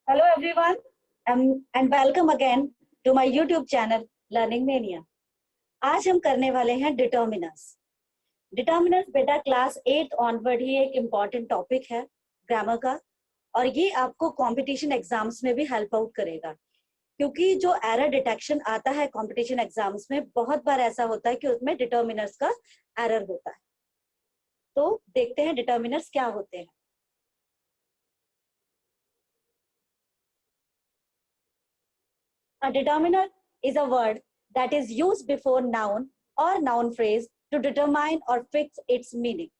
Hello everyone, and welcome again to my YouTube channel Learning Mania. आज हम करने वाले हैं डिटर्मिनर्स। डिटर्मिनर्स बेटा क्लास 8 ऑनवर्ड ही एक इम्पॉर्टेंट टॉपिक है ग्रामर का, और ये आपको कंपटीशन एग्जाम्स में भी हेल्प आउट करेगा, क्योंकि जो एरर डिटेक्शन आता है कंपटीशन एग्जाम्स में बहुत बार ऐसा होता है कि उसमें डिटर्मिनर्स का एरर होता है। तो देखते हैं डिटर्मिनर्स क्या होते हैं। A determiner is a word that is used before noun or noun phrase to determine or fix its meaning.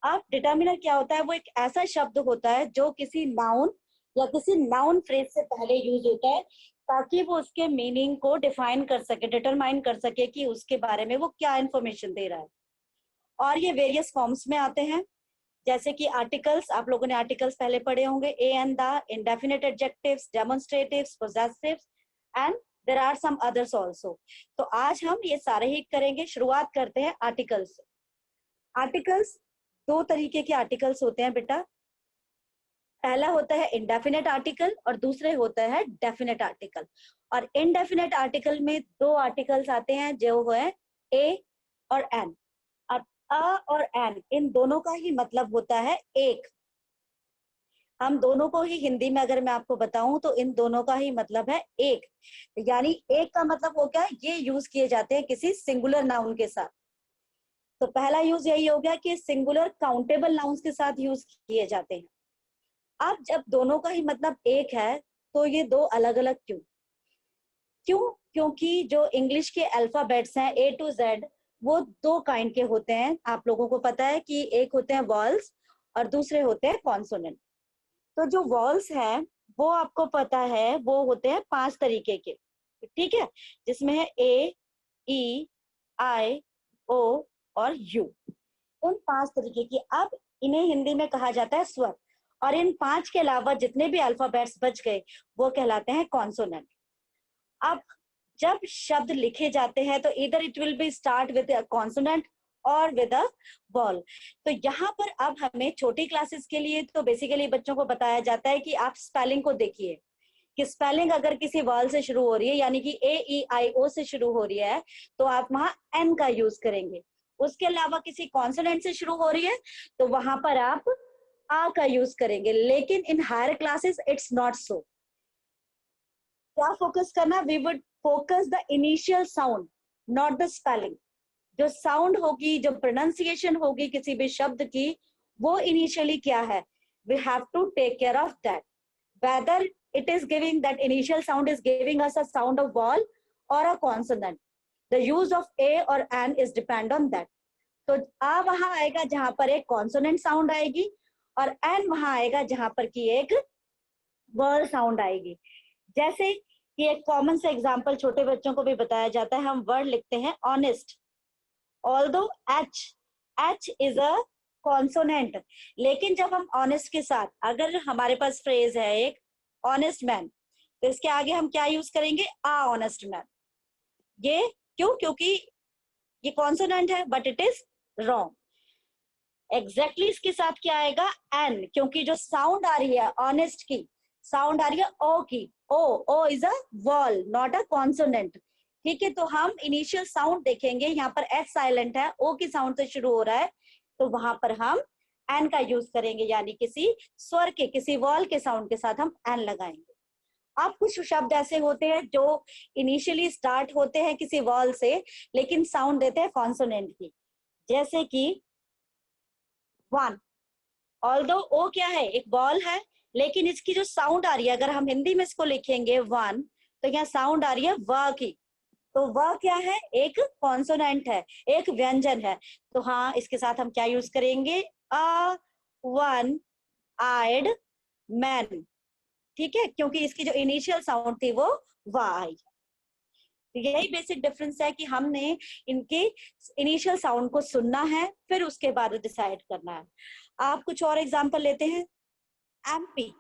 अब डिटर्मिनर क्या होता है? वो एक ऐसा शब्द होता है जो किसी नाउन या किसी नाउन फ्रेज से पहले यूज होता है, ताकि वो उसके मीनिंग को डिफाइन कर सके, डिटरमाइन कर सके कि उसके बारे में वो क्या इंफॉर्मेशन दे रहा है। और ये वेरियस फॉर्म्स में आते हैं, जैसे कि आर्टिकल्स। आप लोगों ने आर्टिकल्स पहले पढ़े होंगे, a and the, indefinite adjectives, demonstratives, possessives, and there are some others also. तो आज हम ये सारे ही करेंगे। शुरुआत करते हैं आर्टिकल्स से। आर्टिकल्स दो तरीके के आर्टिकल्स होते हैं बेटा। पहला होता है इंडेफिनिट आर्टिकल और दूसरे होता है डेफिनेट आर्टिकल। और इनडेफिनेट आर्टिकल में दो आर्टिकल्स आते हैं जो है ए और एन। अब अ और एन, इन दोनों का ही मतलब होता है एक। हम दोनों को ही हिंदी में अगर मैं आपको बताऊं तो इन दोनों का ही मतलब है एक। यानी एक का मतलब हो गया, ये यूज किए जाते हैं किसी सिंगुलर नाउन के साथ। तो पहला यूज यही हो गया कि सिंगुलर काउंटेबल नाउन्स के साथ यूज किए जाते हैं। अब जब दोनों का ही मतलब एक है तो ये दो अलग अलग क्यों? क्योंकि जो इंग्लिश के अल्फाबेट्स हैं ए टू जेड, वो दो काइंड के होते हैं। आप लोगों को पता है कि एक होते हैं वॉल्स और दूसरे होते हैं कॉन्सोनेंट। तो जो वॉल्स है वो आपको पता है वो होते हैं 5 तरीके के, ठीक है, जिसमें है ए, ई, आई, ओ और यू। उन 5 तरीके की, अब इन्हें हिंदी में कहा जाता है स्वर। और इन 5 के अलावा जितने भी अल्फाबेट्स बच गए वो कहलाते हैं कॉन्सोनेंट। अब जब शब्द लिखे जाते हैं तो इधर it will be start with consonant और विद अ वॉल। तो यहाँ पर अब हमें छोटी क्लासेस के लिए तो बेसिकली बच्चों को बताया जाता है कि आप स्पेलिंग को देखिए कि स्पेलिंग अगर किसी वॉल से शुरू हो रही है, यानी कि ए ई आई ओ से शुरू हो रही है, तो आप वहां एन का यूज करेंगे। उसके अलावा किसी कॉन्सोनेंट से शुरू हो रही है तो वहां पर आप आ का यूज करेंगे। लेकिन in higher classes it's not so. क्या फोकस करना? We would focus the initial sound, not the spelling. जो साउंड होगी, जो प्रोनाउंसिएशन होगी किसी भी शब्द की, वो इनिशियली क्या है, we have to take care of that, whether it is giving that initial sound is giving us a sound of vowel or a consonant. The use of a or an is depend on that. तो आ वहां आएगा जहां पर एक consonant sound आएगी, और N वहां आएगा जहां पर की एक वर्ड साउंड आएगी। जैसे कि एक कॉमन से एग्जांपल छोटे बच्चों को भी बताया जाता है, हम वर्ड लिखते हैं honest, although H, H is a consonant, लेकिन जब हम ऑनेस्ट के साथ, अगर हमारे पास फ्रेज है एक ऑनेस्ट मैन, तो इसके आगे हम क्या यूज करेंगे? आ ऑनेस्ट मैन। ये क्यों? क्योंकि ये कॉन्सोनेंट है but it is wrong. Exactly इसके साथ क्या आएगा? एन, क्योंकि जो साउंड आ रही है ऑनेस्ट की, साउंड आ रही है ओ की। O, O is a vowel not a consonant. ठीक है, तो हम इनिशियल साउंड देखेंगे, यहाँ पर एस साइलेंट है, ओ की साउंड से शुरू हो रहा है, तो वहां पर हम एन का यूज करेंगे, यानी किसी स्वर के, किसी वॉल के साउंड के साथ हम एन लगाएंगे। अब कुछ शब्द ऐसे होते हैं जो इनिशियली स्टार्ट होते हैं किसी वॉल से, लेकिन साउंड देते हैं कॉन्सोनेंट की, जैसे कि वन। ऑल्दो ओ क्या है? एक वॉल है, लेकिन इसकी जो साउंड आ रही है, अगर हम हिंदी में इसको लिखेंगे वन, तो यहाँ साउंड आ रही है व की। तो वह क्या है? एक कॉन्सोनेंट है, एक व्यंजन है। तो हाँ, इसके साथ हम क्या यूज करेंगे? A one eyed man. ठीक है, क्योंकि इसकी जो इनिशियल साउंड थी वो वाह आई। तो यही बेसिक डिफरेंस है कि हमने इनके इनिशियल साउंड को सुनना है, फिर उसके बाद डिसाइड करना है। आप कुछ और एग्जांपल लेते हैं। एमपी,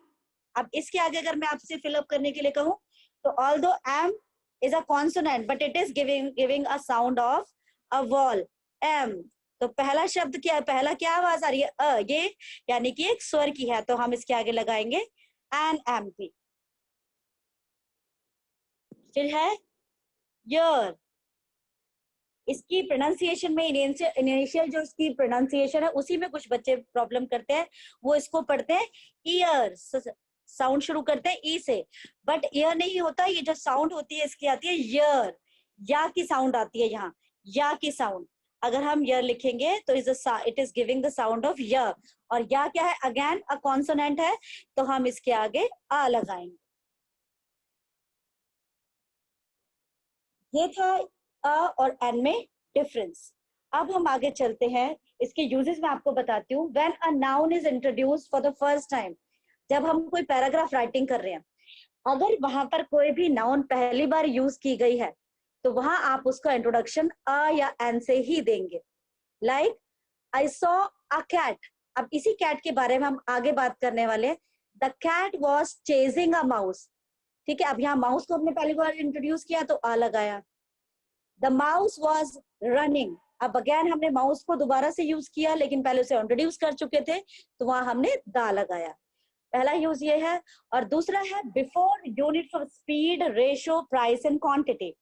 अब इसके आगे अगर मैं आपसे फिलअप करने के लिए कहूँ, तो although M is a consonant but it is giving a sound of a vowel, M. तो पहला शब्द क्या है? पहला क्या आवाज आ रही है? ये यानी कि एक स्वर की है, तो हम इसके आगे लगाएंगे एन एम पी। फिर है यर, इसकी प्रोनाउंसिएशन में इनिशियल जो इसकी प्रोनाउंसिएशन है उसी में कुछ बच्चे प्रॉब्लम करते हैं, वो इसको पढ़ते हैं ईयर, साउंड शुरू करते हैं ई से, बट ईयर नहीं होता, ये जो साउंड होती है इसकी आती है यर, या की साउंड आती है यहाँ, या की साउंड। अगर हम यर लिखेंगे तो it is giving the sound of य, और या क्या है, अगेन अ कॉन्सोनेंट है, तो हम इसके आगे आ लगाएंगे। ये था अ और एन में डिफरेंस। अब हम आगे चलते हैं, इसके यूजेस मैं आपको बताती हूँ। When a noun is introduced for the first time, जब हम कोई पैराग्राफ राइटिंग कर रहे हैं, अगर वहां पर कोई भी नाउन पहली बार यूज की गई है तो वहां आप उसका इंट्रोडक्शन अ या एन से ही देंगे। Like I saw a cat, अब इसी कैट के बारे में हम आगे बात करने वाले हैं। The cat was chasing a mouse, ठीक है, अब यहाँ माउस को हमने पहली बार इंट्रोड्यूस किया तो आ लगाया। द माउस वॉज रनिंग, अब अगेन हमने माउस को दोबारा से यूज किया, लेकिन पहले उसे इंट्रोड्यूस कर चुके थे तो वहां हमने दा लगाया। पहला यूज ये है। और दूसरा है before units of speed, ratio, price and quantity.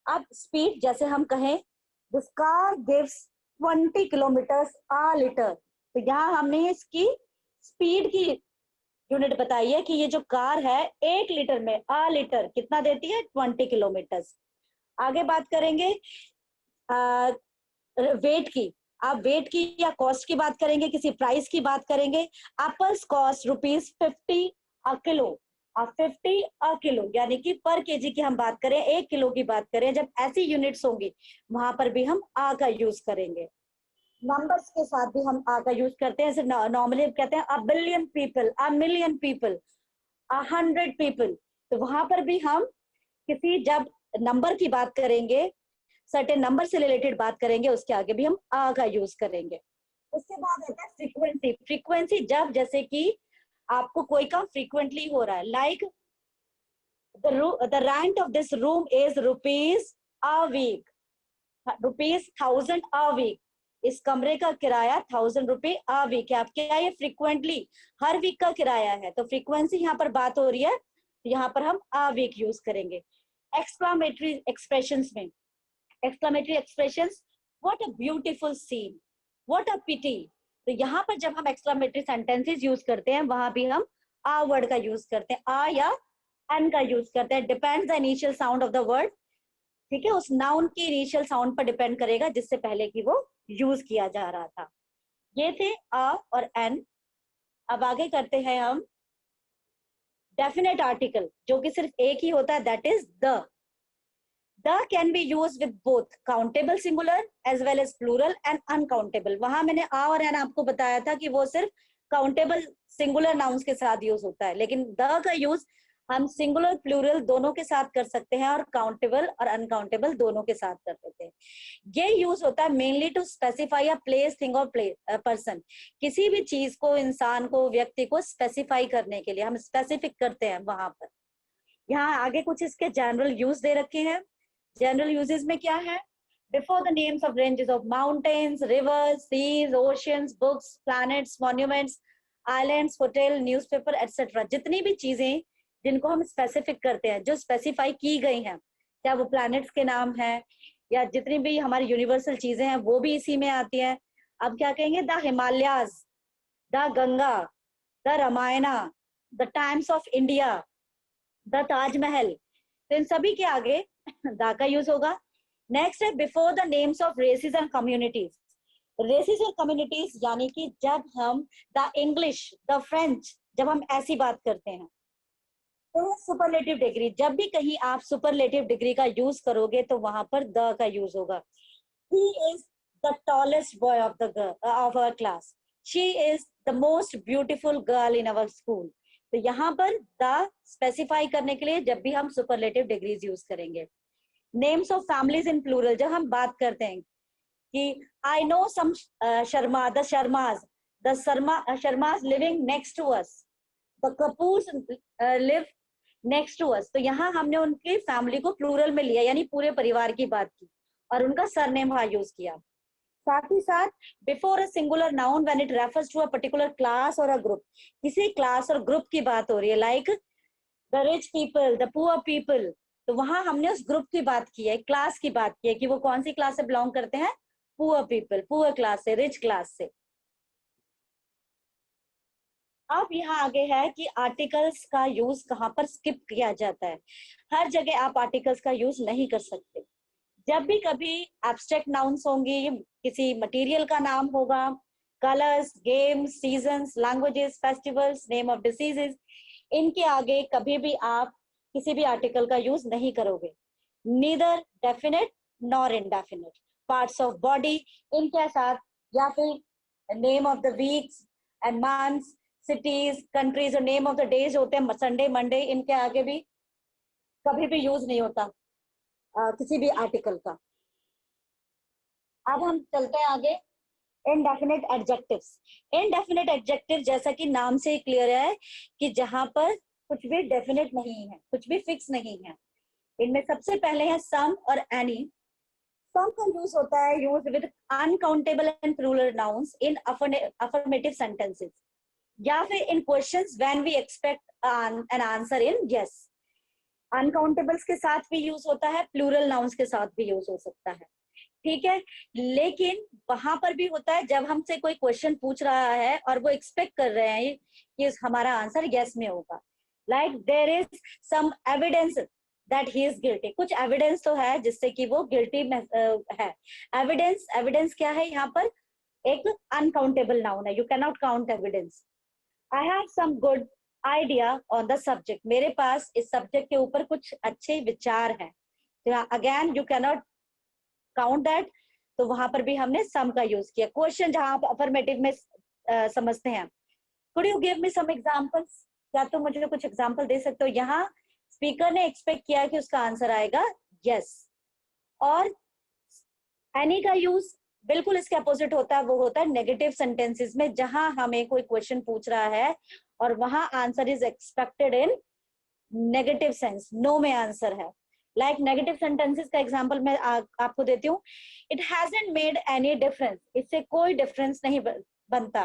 अब स्पीड जैसे हम कहें this car gives 20 kilometre a litre, तो यहाँ हमने इसकी स्पीड की यूनिट बताई है कि ये जो कार है 1 लीटर में अ लीटर कितना देती है, 20 किलोमीटर। आगे बात करेंगे वेट की। आप वेट की या कॉस्ट की बात करेंगे, किसी प्राइस की बात करेंगे। एप्पल्स कॉस्ट ₹50 अ किलो, 50 अ किलो, यानी कि पर केजी की हम बात करें, 1 किलो की बात करें, जब ऐसी यूनिट्स होंगी वहां पर भी हम आ का यूज करेंगे। नंबर्स के साथ भी हम आ का यूज करते हैं, जैसे नॉर्मली कहते हैं a billion people, a million people, 100 people, तो वहां पर भी हम किसी जब नंबर की बात करेंगे, सर्टेन नंबर से रिलेटेड बात करेंगे, उसके आगे भी हम आ का यूज करेंगे। उसके बाद आता है फ्रीक्वेंसी। फ्रीक्वेंसी जब जैसे कि आपको कोई काम फ्रीक्वेंटली हो रहा है, like the rent of this room is rupees a week, ₹1000 a week, इस कमरे का किराया ₹1000 अ वीक है। आप क्या, ये फ्रीक्वेंटली हर वीक का किराया है, तो फ्रीक्वेंसी यहाँ पर बात हो रही है, तो यहाँ पर हम अ वीक यूज करेंगे। एक्सक्लामेटरी एक्सप्रेशंस में, exclamatory expressions, what a beautiful scene, what a pity, तो यहाँ पर जब हम एक्सक्लामेटरी सेंटेंसेस यूज करते हैं वहां भी हम आ वर्ड का यूज करते हैं, आ या एन का यूज करते हैं, depends the initial sound of the word, ठीक है, उस नाउन की इनिशियल साउंड पर डिपेंड करेगा जिससे पहले की वो यूज किया जा रहा था। ये थे आ और एन। अब आगे करते हैं हम डेफिनेट आर्टिकल, जो कि सिर्फ एक ही होता है, that is the. The can be used with both countable singular as well as plural and uncountable। वहां मैंने आ और एन आपको बताया था कि वो सिर्फ काउंटेबल सिंगुलर नाउन्स के साथ यूज होता है, लेकिन द का यूज हम सिंगुलर प्लूरल दोनों के साथ कर सकते हैं और काउंटेबल और अनकाउंटेबल दोनों के साथ कर सकते हैं। ये यूज होता है mainly to specify a place, thing और पर्सन, किसी भी चीज को, इंसान को, व्यक्ति को स्पेसिफाई करने के लिए हम स्पेसिफिक करते हैं वहां पर। यहाँ आगे कुछ इसके जनरल यूज दे रखे हैं। जनरल यूजेस में क्या है, before the names of ranges of mountains, rivers, seas, oceans, books, planets, monuments, islands, hotel, newspaper etcetera, जितनी भी चीजें जिनको हम स्पेसिफिक करते हैं, जो स्पेसिफाई की गई हैं, चाहे वो प्लैनेट्स के नाम है या जितनी भी हमारी यूनिवर्सल चीजें हैं वो भी इसी में आती हैं। अब क्या कहेंगे, the Himalayas, the Ganga, the Ramayana, the times of India, the Taj Mahal, तो इन सभी के आगे दा का यूज होगा। नेक्स्ट है before the names of races and communities. Races और कम्युनिटीज यानी कि जब हम द इंग्लिश, द फ्रेंच, जब हम ऐसी बात करते हैं तो सुपरलेटिव डिग्री, जब भी कहीं आप सुपरलेटिव डिग्री का यूज करोगे तो वहां पर द का यूज होगा। He is the tallest boy of our class. She is the most beautiful girl in our school. तो यहाँ पर द स्पेसिफाई करने के लिए जब भी हम सुपरलेटिव डिग्रीज यूज करेंगे। Names of families in plural, जब हम बात करते हैं कि I know some Sharma, the Sharmas, the Sharmas living next to us, the Kapoors live next to us, तो यहाँ हमने उनकी फैमिली को प्लूरल में लिया, यानी पूरे परिवार की बात की और उनका सरनेम वहां यूज किया। साथ ही साथ before a singular noun when it refers to a particular class और अ ग्रुप, किसी क्लास और ग्रुप की बात हो रही है, like the rich people, the poor people, तो वहां हमने उस ग्रुप की बात की है, क्लास की बात की है कि वो कौन सी क्लास से बिलोंग करते हैं, पुअर पीपल, पुअर क्लास से, रिच क्लास से। अब यहाँ आगे है कि आर्टिकल्स का यूज कहाँ पर स्किप किया जाता है। हर जगह आप आर्टिकल्स का यूज नहीं कर सकते। जब भी कभी एब्स्ट्रैक्ट नाउन्स होंगी, किसी मटेरियल का नाम होगा, colours, games, seasons, languages, festivals, name of diseases, इनके आगे कभी भी आप किसी भी आर्टिकल का यूज नहीं करोगे। Neither definite nor indefinite. Parts of body, इनके साथ, या फिर name of the weeks and months, cities, countries और नेम ऑफ द डेज होते हैं, संडे, मंडे, इनके आगे भी कभी भी यूज नहीं होता किसी भी आर्टिकल का। अब हम चलते हैं आगे, इनडेफिनेट एडजेक्टिव्स। इनडेफिनेट एडजेक्टिव जैसा कि नाम से ही क्लियर है कि जहां पर कुछ भी डेफिनेट नहीं है, कुछ भी फिक्स नहीं है। इनमें सबसे पहले है सम और एनी। सम का यूज होता है use with uncountable and plural nouns in affirmative sentences, या फिर in questions when we expect an answer in yes. Uncountables के साथ भी यूज होता है, प्लूरल नाउन्स के साथ भी यूज हो सकता है, ठीक है। लेकिन वहां पर भी होता है जब हमसे कोई क्वेश्चन पूछ रहा है और वो एक्सपेक्ट कर रहे हैं कि हमारा आंसर यस में होगा। Like there is some evidence that he is guilty. कुछ एविडेंस तो है जिससे कि वो गिल्टी है। एविडेंस, एविडेंस क्या है यहाँ पर, एक अनकाउंटेबल नाउन है, you can not count evidence. I have some good idea on the subject. मेरे पास इस सब्जेक्ट के ऊपर कुछ अच्छे विचार हैं। Again you can not count that, तो वहां पर भी हमने सम का यूज किया। क्वेश्चन जहां आप अफर्मेटिव में समझते हैं, could you give me some examples, क्या तुम मुझे कुछ एग्जांपल दे सकते हो। यहाँ स्पीकर ने एक्सपेक्ट किया कि उसका आंसर आएगा यस। और एनी का यूज बिल्कुल इसके अपोजिट होता है, वो होता है नेगेटिव सेंटेंसेस में, जहां हमें कोई क्वेश्चन पूछ रहा है और वहां answer is expected in negative sense, no में आंसर है। लाइक नेगेटिव सेंटेंसेस का एग्जांपल मैं आपको देती हूँ। It hasn't made any difference, इससे कोई डिफरेंस नहीं बनता।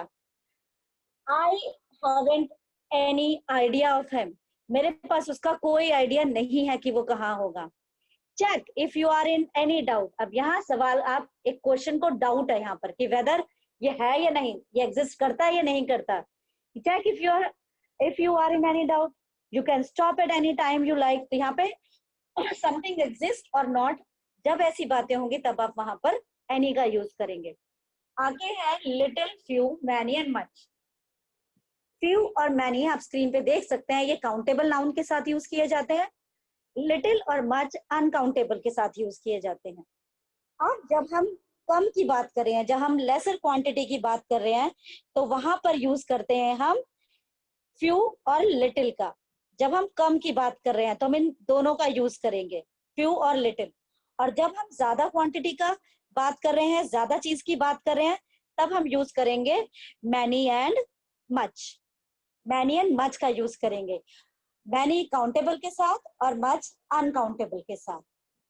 I haven't any idea of him, मेरे पास उसका कोई आइडिया नहीं है कि वो कहाँ होगा। Check if you are in any doubt. अब यहाँ सवाल, आप एक क्वेश्चन को डाउट है यहाँ पर कि वेदर ये है या नहीं, ये एग्जिस्ट करता है या नहीं करता। Check if you are in any doubt, you can stop at any time you like. तो यहाँ पे समथिंग एग्जिस्ट और नॉट, जब ऐसी बातें होंगी तब आप वहां पर एनी का यूज करेंगे। आगे है little, few, many and much. Few और मैनी आप स्क्रीन पे देख सकते हैं, ये काउंटेबल नाउन के साथ यूज किए जाते हैं। लिटिल और मच अनकाउंटेबल के साथ यूज किए जाते हैं। अब जब हम कम की बात कर रहे हैं, जब हम लेसर क्वांटिटी की बात कर रहे हैं, तो वहां पर यूज करते हैं हम फ्यू और लिटिल का। जब हम कम की बात कर रहे हैं तो हम इन दोनों का यूज करेंगे, फ्यू और लिटिल। और जब हम ज्यादा क्वांटिटी का बात कर रहे हैं, ज्यादा चीज की बात कर रहे हैं, तब हम यूज करेंगे many and much. Many and much का यूज करेंगे, मैनी काउंटेबल के साथ और मच अनकाउंटेबल के साथ।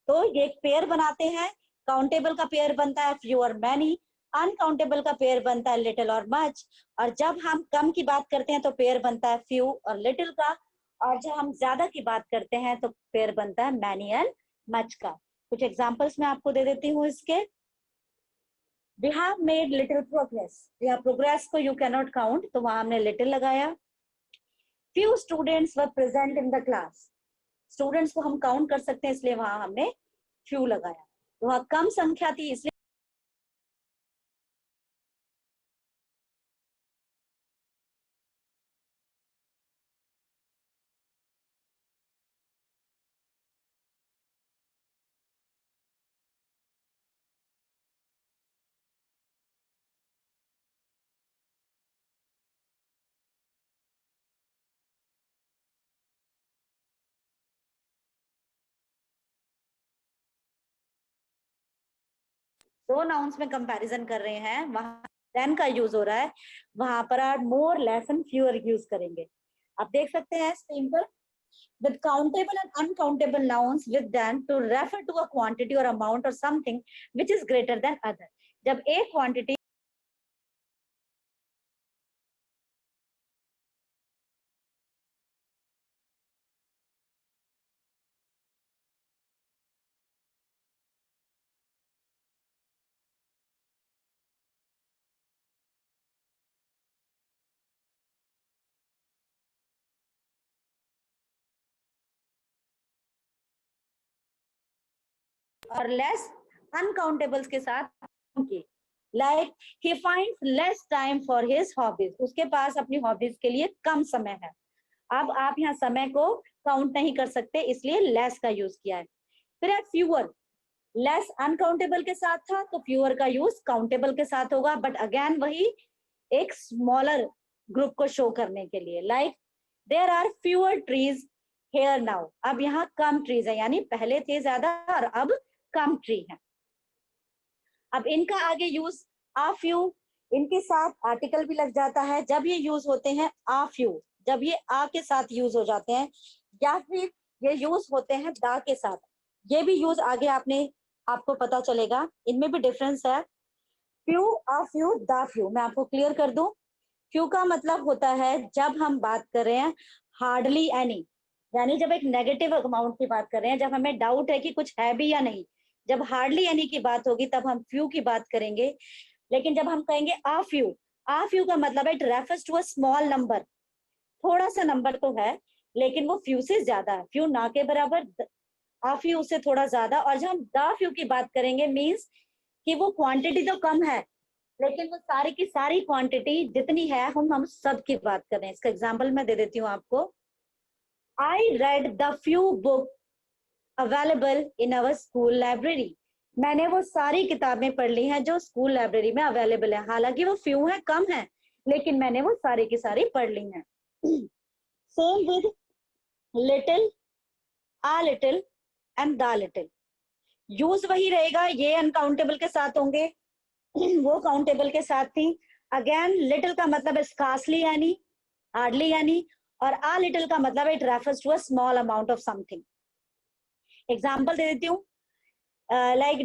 तो ये एक पेयर बनाते हैं, काउंटेबल का पेयर बनता है फ्यू और मैनी, अनकाउंटेबल का पेयर बनता है लिटिल और मच। और जब हम कम की बात करते हैं तो पेयर बनता है फ्यू और लिटिल का, और जब हम ज्यादा की बात करते हैं तो पेयर बनता है मैनी एंड मच का। कुछ एग्जांपल्स मैं आपको दे देती हूँ इसके। We have made little progress, या प्रोग्रेस को यू कैन नॉट काउंट, तो वहां हमने लिटिल लगाया। Few students were present in the class, students को हम काउंट कर सकते हैं इसलिए वहां हमने फ्यू लगाया। तो वहां कम संख्या थी इसलिए दो नाउन्स में कंपैरिजन कर रहे हैं, वहां देन का यूज हो रहा है, वहां पर आप मोर, लेस एंड फ्यूअर यूज करेंगे। आप देख सकते हैं स्क्रीन पर, with countable and uncountable nouns with than to refer to a quantity or amount or something which is greater than other। जब एक क्वांटिटी और लेस अनकाउंटेबल्स के साथ की। Like he finds less time for his hobbies, उसके पास अपनी hobbies के लिए कम समय है। अब आप यहाँ समय को काउंट नहीं कर सकते, इसलिए लेस का यूज किया है। फिर है फ्यूअर, लेस अनकाउंटेबल के साथ था तो फ्यूअर का यूज काउंटेबल के साथ होगा, बट अगेन वही एक स्मॉलर ग्रुप को शो करने के लिए। Like there are fewer trees here now, अब यहाँ कम ट्रीज है, यानी पहले थे ज्यादा और अब कम ट्री है। अब इनका आगे यूज आ फ्यू, इनके साथ आर्टिकल भी लग जाता है जब ये यूज होते हैं आ फ्यू, जब ये आ के साथ यूज हो जाते हैं, या फिर ये यूज होते हैं दा के साथ। ये भी यूज आगे आपको पता चलेगा, इनमें भी डिफरेंस है। फ्यू, आ फ्यू, दा फ्यू, मैं आपको क्लियर कर दूं। फ्यू का मतलब होता है जब हम बात कर रहे हैं हार्डली एनी, यानी जब एक नेगेटिव अमाउंट की बात कर रहे हैं, जब हमें डाउट है कि कुछ है भी या नहीं, जब हार्डली एनी की बात होगी तब हम फ्यू की बात करेंगे। लेकिन जब हम कहेंगे आ फ्यू का मतलब है it refers to a small number, थोड़ा सा नंबर तो है लेकिन वो फ्यू से ज्यादा है, फ्यू ना के बराबर, आ फ्यू से थोड़ा ज्यादा। और जब हम दा फ्यू की बात करेंगे मीन्स कि वो क्वांटिटी तो कम है लेकिन वो सारी की सारी क्वांटिटी जितनी है हम सब की बात कर रहे हैं। इसका एग्जांपल मैं दे देती हूँ आपको। I read the few book available in our school library, मैंने वो सारी किताबें पढ़ ली हैं जो स्कूल लाइब्रेरी में अवेलेबल है, हालांकि वो फ्यू है, कम है, लेकिन मैंने वो सारी की सारी पढ़ ली हैं। Same with little, uh little and the little, use वही रहेगा, ये अनकाउंटेबल के साथ होंगे वो काउंटेबल के साथ थी। अगेन लिटिल का मतलब है स्कार्सली यानी, हार्डली यानी, और आ लिटिल का मतलब है it refers to a small amount of something. Example दे देती हूँ। Like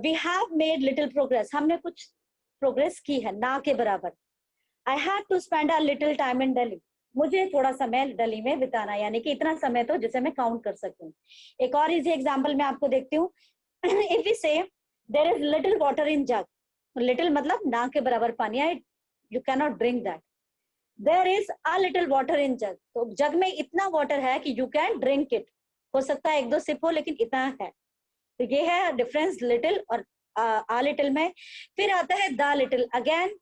we have made little progress, हमने कुछ प्रोग्रेस की है, ना के बराबर। I had to spend a little time in Delhi, मुझे थोड़ा समय दिल्ली में बिताना, यानी कि इतना समय तो जिसे मैं काउंट कर सकूं। एक और इजी एग्जांपल मैं आपको देखती हूँ। If we say there is little water in jug, little मतलब ना के बराबर पानी है, you can not drink that. There is a little water in jug, तो जग में इतना वाटर है कि यू कैन ड्रिंक इट, हो सकता है एक दो सिप हो लेकिन इतना है। तो ये है डिफरेंस लिटिल और आ लिटिल में। फिर आता है द लिटिल, अगेन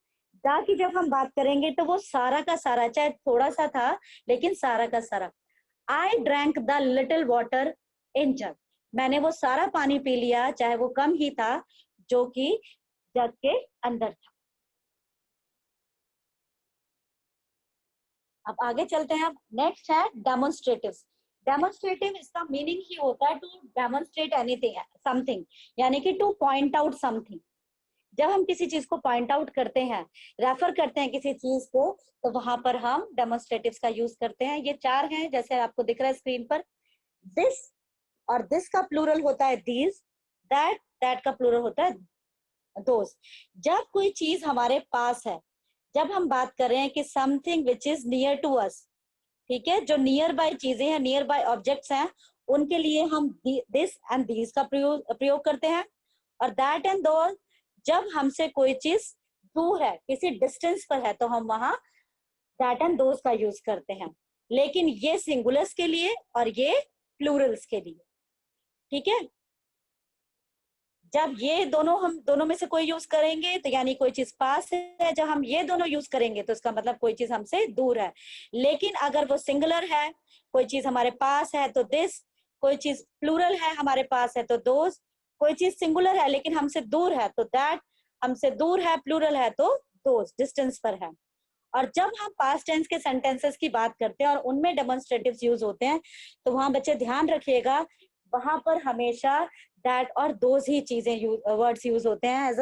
दा की जब हम बात करेंगे तो वो सारा का सारा, चाहे थोड़ा सा था लेकिन सारा का सारा। I drank the little water in jug, मैंने वो सारा पानी पी लिया चाहे वो कम ही था जो कि जग के अंदर था। अब आगे चलते हैं। अब नेक्स्ट है डेमोन्स्ट्रेटिव। डेमोन्स्ट्रेटिव इसका मीनिंग ही होता है टू डेमोन्स्ट्रेट एनीथिंग समथिंग, यानी कि टू पॉइंट आउट समथिंग। जब हम किसी चीज को पॉइंट आउट करते हैं, रेफर करते हैं किसी चीज को, तो वहां पर हम डेमोन्स्ट्रेटिव्स का यूज करते हैं। ये चार हैं जैसे आपको दिख रहा है स्क्रीन पर। दिस, और दिस का प्लूरल होता है दीज, दैट का प्लूरल होता है दोस्त। जब कोई चीज हमारे पास है, जब हम बात कर रहे हैं कि something which is near to us, ठीक है, जो नियर बाय चीजें हैं, नियर बाय ऑब्जेक्ट्स हैं, उनके लिए हम दिस एंड दीज का प्रयोग करते हैं। और दैट एंड दो, जब हमसे कोई चीज दूर है, किसी डिस्टेंस पर है, तो हम वहां दैट एंड दोज का यूज करते हैं। लेकिन ये सिंगुलर्स के लिए और ये प्लूरल्स के लिए, ठीक है। जब ये दोनों, हम दोनों में से कोई यूज करेंगे तो यानी कोई चीज पास है, जब हम ये दोनों यूज करेंगे तो इसका मतलब कोई चीज हमसे दूर है। लेकिन अगर वो सिंगुलर है, कोई चीज हमारे पास है तो दिस, कोई चीज प्लूरल है हमारे पास है तो दोज, कोई चीज सिंगुलर है लेकिन हमसे दूर है तो दैट, हमसे दूर है प्लूरल है तो दोज, डिस्टेंस पर है। और जब हम पास्ट टेंस के सेंटेंसेस की बात करते हैं और उनमें डेमोन्स्ट्रेटिव्स यूज होते हैं, तो वहां बच्चे ध्यान रखिएगा, वहां पर हमेशा दैट और दोज ही चीजें वर्ड्स यूज होते हैं as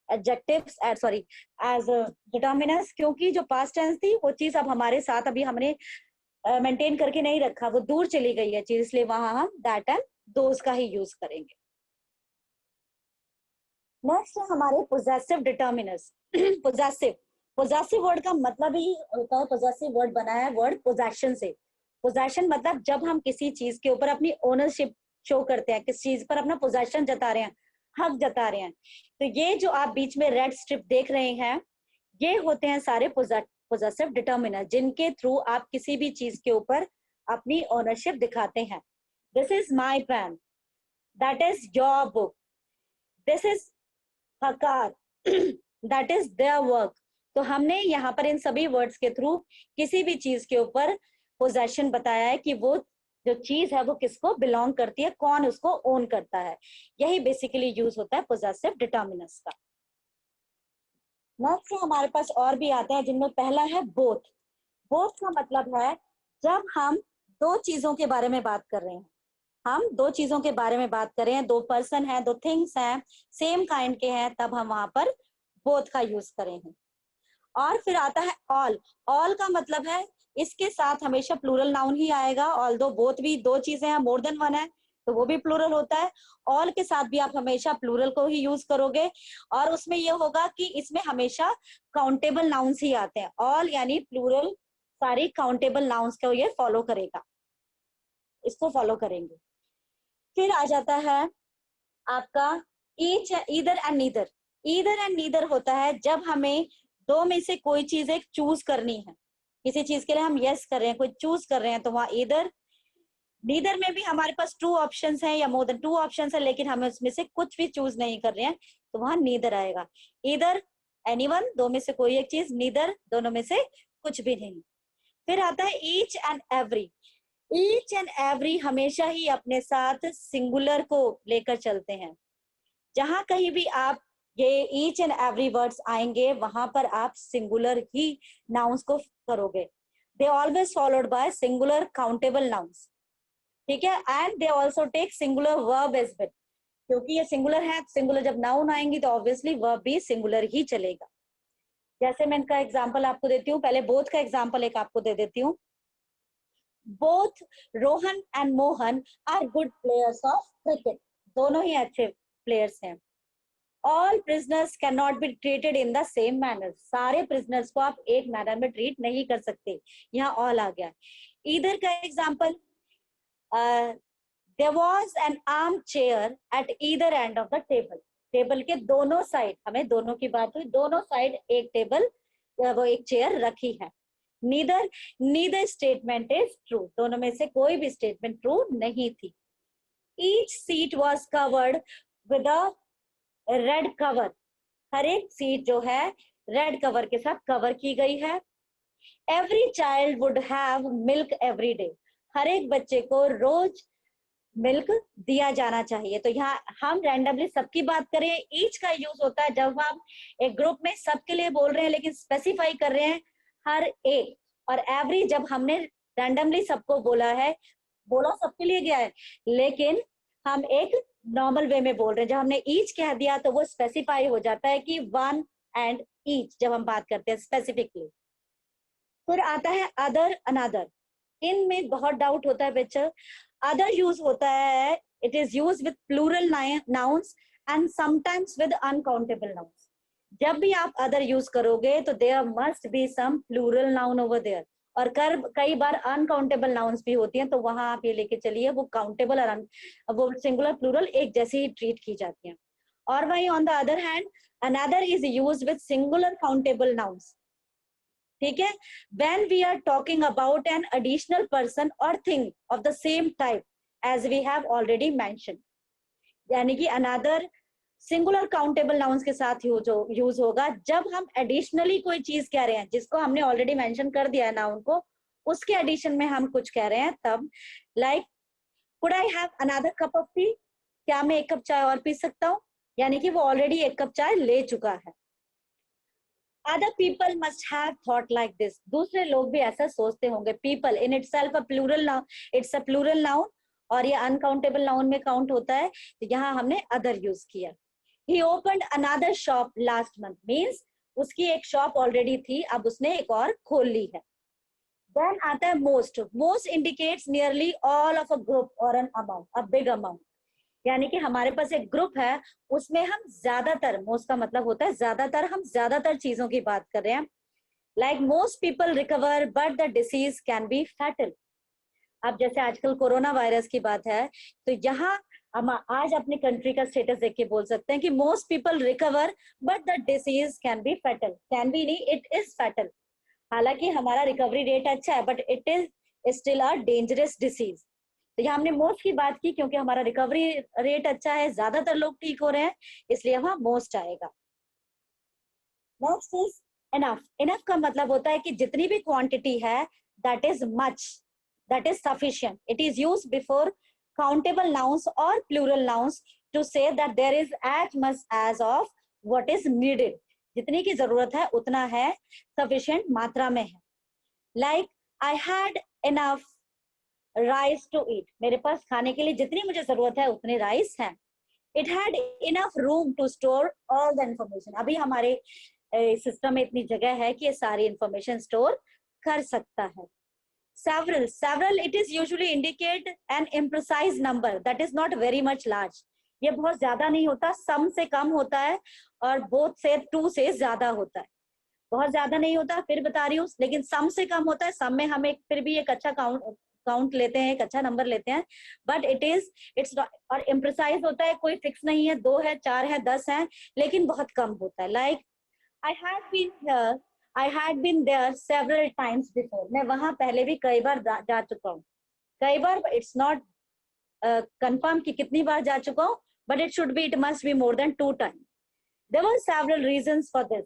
adjectives, sorry as determiners, क्योंकि जो पास्ट टेंस थी वो चीज अब हमारे साथ अभी हमने मेंटेन करके नहीं रखा, वो दूर चली गई है चीज, इसलिए वहां हम दैट एंड दोज का ही यूज करेंगे। नेक्स्ट है हमारे possessive determiners. Possessive, possessive word का मतलब ही होता है, पोजेसिव वर्ड बना है वर्ड पोजेशन से। पोजेशन मतलब जब हम किसी चीज के ऊपर अपनी ओनरशिप शो करते हैं, किस चीज पर अपना पोजेशन जता रहे हैं, हक जता रहे हैं। तो ये जो आप बीच में रेड स्ट्रिप देख रहे हैं, ये होते हैं सारे पोजेसिव डिटर्मिनर, जिनके थ्रू आप किसी भी चीज के ऊपर अपनी ओनरशिप दिखाते हैं। This is my pen, that is your book. This is her car. that is their work. तो हमने यहाँ पर इन सभी वर्ड्स के थ्रू किसी भी चीज के ऊपर पोजेशन बताया है कि वो जो चीज है वो किसको बिलोंग करती है, कौन उसको ओन करता है. यही बेसिकली यूज होता है पोजेसिव डिटर्मिनर्स का. नेक्स्ट हमारे पास और भी आते हैं, जिनमें पहला है बोथ. बोथ का मतलब है जब हम दो चीजों के बारे में बात कर रहे हैं, हम दो चीजों के बारे में बात कर रहे हैं, दो पर्सन हैं, दो थिंग्स हैं, सेम काइंड के हैं, तब हम वहां पर बोथ का यूज करेंगे. और फिर आता है ऑल. ऑल का मतलब है इसके साथ हमेशा प्लूरल नाउन ही आएगा. ऑल दो बोथ भी दो चीजें हैं, मोर देन वन है तो वो भी प्लूरल होता है. ऑल के साथ भी आप हमेशा प्लूरल को ही यूज करोगे, और उसमें ये होगा कि इसमें हमेशा काउंटेबल नाउन्स ही आते हैं. ऑल यानी प्लूरल सारी काउंटेबल नाउन्स को ये फॉलो करेगा, इसको फॉलो करेंगे. फिर आ जाता है आपका each, either and neither. Either and neither होता है जब हमें दो में से कोई चीज एक चूज करनी है. किसी चीज के लिए हम यस कर रहे हैं, कोई चूज कर रहे हैं, तो वहां ईदर. नीदर में भी हमारे पास 2 ऑप्शंस हैं या मोर देन 2 ऑप्शंस है, लेकिन हमें उसमें से कुछ भी चूज नहीं कर रहे हैं, तो वहां नीदर आएगा. ईदर एनीवन, दो में से कोई एक चीज, नीदर दोनों में से कुछ भी नहीं. फिर आता है each and every. Each and every हमेशा ही अपने साथ सिंगुलर को लेकर चलते हैं. जहां कहीं भी आप ये ईच एंड एवरी वर्ड्स आएंगे वहां पर आप सिंगुलर ही नाउन्स को करोगे. They always followed by singular countable nouns. ठीक है. And they also take singular verb as well. क्योंकि ये सिंगुलर है, सिंगुलर जब नाउन आएंगी तो ऑब्वियसली वर्ब भी सिंगुलर ही चलेगा. जैसे मैं इनका एग्जाम्पल आपको देती हूँ, पहले बोथ का एग्जाम्पल एक आपको दे देती हूँ. Both Rohan and Mohan are good players of cricket. दोनों ही अच्छे प्लेयर्स हैं. All prisoners can not be treated in the same manner. सारे प्रिजनर्स को आप एक मैनर में ट्रीट नहीं कर सकते. यहाँ ऑल आ गया. इधर का example, there was an armchair at either end of the table. Table के दोनों साइड, हमें दोनों की बात हुई, दोनों साइड एक टेबल वो एक चेयर रखी है. Neither, neither statement is true. दोनों में से कोई भी स्टेटमेंट ट्रू नहीं थी. Each seat was covered with a red cover. हर एक सीट जो है रेड कवर के साथ कवर की गई है. Every child would have milk every day. हर एक बच्चे को रोज मिल्क दिया जाना चाहिए. तो यहाँ हम रैंडमली सबकी बात करें, ईच का यूज होता है जब हम एक ग्रुप में सबके लिए बोल रहे हैं लेकिन स्पेसिफाई कर रहे हैं हर एक. और एवरी जब हमने रैंडमली सबको बोला है, बोला सबके लिए गया है, लेकिन हम एक नॉर्मल वे में बोल रहे हैं. जब हमने ईच कह दिया तो वो स्पेसिफाई हो जाता है कि वन एंड ईच जब हम बात करते हैं स्पेसिफिकली. फिर आता है अदर, अनदर. इनमें बहुत डाउट होता है बच्चा. अदर यूज होता है, it is use with plural nouns and sometimes with uncountable nouns. जब भी आप अदर यूज करोगे तो there must be some plural noun over there. और कई बार अनकाउंटेबल नाउन्स भी होती हैं, तो वहां आप ये लेके चलिए वो काउंटेबल और वो सिंगुलर प्लूरल एक जैसे ही ट्रीट की जाती हैं. और वही on the other hand another is use with singular countable nouns. ठीक है. when we are talking about an additional person or thing of the same type as we have already mentioned. यानी कि another singular countable nouns के साथ use होगा जब हम additionally कोई चीज कह रहे हैं जिसको हमने ऑलरेडी मेंशन कर दिया है नाउन को, उसके एडिशन में हम कुछ कह रहे हैं तब. Like could I have another cup of T. क्या मैं एक कप चाय और पी सकता हूँ, यानी कि वो ऑलरेडी एक कप चाय ले चुका है. Other people must have thought like this. दूसरे लोग भी ऐसा सोचते होंगे. People in itself a plural noun, it's a plural noun और ये uncountable noun में काउंट होता है. तो यहाँ हमने other यूज किया. He opened another shop last month means उसकी एक शॉप ऑलरेडी थी, अब उसने एक और खोल ली है. Then आता है most. Most indicates nearly all of a group or an amount, a big amount. यानी कि हमारे पास एक ग्रुप है, उसमें हम ज्यादातर, मोस्ट का मतलब होता है ज्यादातर, हम ज्यादातर चीजों की बात कर रहे हैं. Like most people recover but the disease can be fatal. अब जैसे आजकल कोरोना वायरस की बात है, तो यहाँ हम आज अपनी कंट्री का स्टेटस देख के बोल सकते हैं कि most people recover but the disease can be fatal. Can be नहीं, इट इज फैटल. हालांकि हमारा रिकवरी रेट अच्छा है but it is still a dangerous disease. तो यहाँ हमने मोस्ट की बात की क्योंकि हमारा रिकवरी रेट अच्छा है, ज्यादातर लोग ठीक हो रहे हैं, इसलिए वहां मोस्ट आएगा। Next is enough. इनफ का मतलब होता है कि जितनी भी क्वांटिटी है, that is much, that is sufficient. It is used before countable nouns और plural nouns to say that there is as much as of what is needed. जितनी की जरूरत है उतना है, सफिशिएंट मात्रा में है। Like I had enough rice to eat, मेरे पास खाने के लिए जितनी मुझे जरूरत है उतने राइस हैं। It had enough room to store all the information, अभी हमारे सिस्टम में इतनी जगह है कि ये सारी इंफॉर्मेशन स्टोर कर सकता है। several, several it is usually indicate an imprecise number that is not very much large, ये बहुत ज्यादा नहीं होता, सम से कम होता है और बोथ से टू से ज्यादा होता है। बहुत ज्यादा नहीं होता, फिर बता रही हूँ, लेकिन सम से कम होता है। सम में हम एक फिर भी एक अच्छा काउंट लेते हैं, एक अच्छा नंबर लेते हैं, बट इट्स और इम्प्रिसाइज होता है, कोई फिक्स नहीं है, 2 है, 4 है, 10 है, लेकिन बहुत कम होता है। Like I had been here, I had been there several times before, मैं वहां पहले भी कई बार जा चुका हूँ। कई बार, इट्स नॉट कंफर्म कि कितनी बार जा चुका हूँ, but it should be, it must be more than 2 times. There were several reasons for this,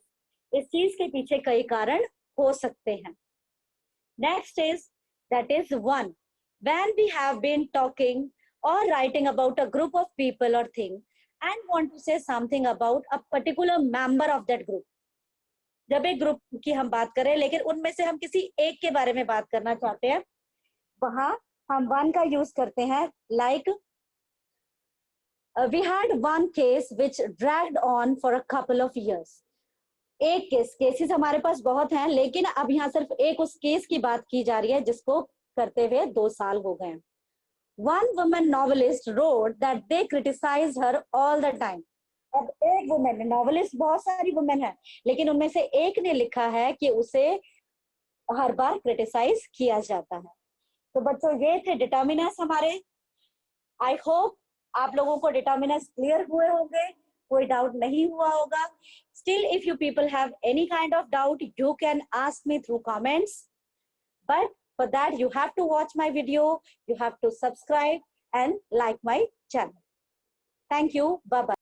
इस चीज के पीछे कई कारण हो सकते हैं। Next is that is one, when we have been talking or writing about a group of people or thing and want to say something about a particular member of that group, जब एक group की हम बात करें लेकिन उनमें से हम किसी एक के बारे में बात करना चाहते हैं, वहां हम वन का यूज करते हैं। Like we had one case which dragged on for a couple of years. एक केसेस हमारे पास बहुत हैं, लेकिन अब यहाँ सिर्फ एक उस केस की बात की जा रही है जिसको करते हुए 2 साल हो गए। One woman novelist wrote that they criticized her all the time. अब एक वुमेन, नॉवलिस्ट बहुत सारी वुमेन है, लेकिन उनमें से एक ने लिखा है कि उसे हर बार क्रिटिसाइज किया जाता है। तो बच्चों ये थे डिटर्मिनर्स हमारे। आई होप आप लोगों को डिटर्मिनर्स क्लियर हुए होंगे, कोई डाउट नहीं हुआ होगा। Still if you people have any kind of doubt, you can ask me through comments, but for that you have to watch my video, you have to subscribe and like my channel. Thank you, bye bye.